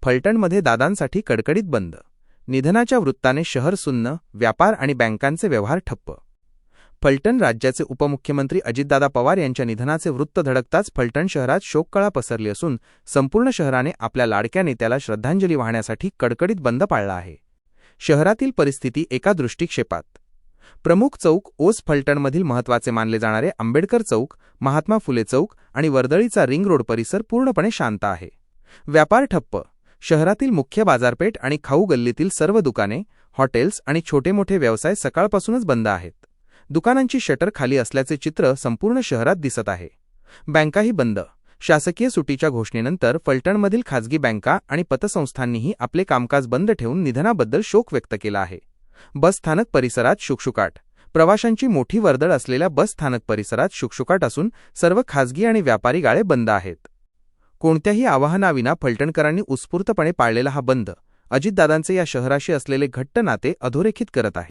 फलटणमध्ये दादांसाठी कडकडीत बंद. निधनाच्या वृत्ताने शहर सुन्न, व्यापार आणि बँकांचे व्यवहार ठप्प. फलटण राज्याचे उपमुख्यमंत्री अजितदादा पवार यांच्या निधनाचे वृत्त धडकताच फलटण शहरात शोककळा पसरली असून संपूर्ण शहराने आपल्या लाडक्या नेत्याला श्रद्धांजली वाहण्यासाठी कडकडीत बंद पाळला आहे. शहरातील परिस्थिती एका दृष्टिक्षेपात. प्रमुख चौक ओस फलटणमधील महत्त्वाचे मानले जाणारे आंबेडकर चौक, महात्मा फुले चौक आणि वर्दळीचा रिंग रोड परिसर पूर्णपणे शांत आहे. व्यापार ठप्प. शहरातील मुख्य बाजारपेठ आणि खाऊ गल्लीतील सर्व दुकाने, हॉटेल्स आणि छोटे मोठे व्यवसाय सकाळपासूनच बंद आहेत. दुकानांची शटर खाली असल्याचे चित्र संपूर्ण शहरात दिसत आहे. बँकाही बंद. शासकीय सुटीच्या घोषणेनंतर फलटणमधील खाजगी बँका आणि पतसंस्थांनीही आपले कामकाज बंद ठेवून निधनाबद्दल शोक व्यक्त केला आहे. बस स्थानक परिसरात शुकशुकाट. प्रवाशांची मोठी वर्दळ असलेल्या बस स्थानक परिसरात शुकशुकाट असून सर्व खाजगी आणि व्यापारी गाळे बंद आहेत. कोणत्याही आवाहनाविना फलटणकरांनी उत्स्फूर्तपणे पाळलेला हा बंद अजितदादांचे या शहराशी असलेले घट्ट नाते अधोरेखित करत आहे.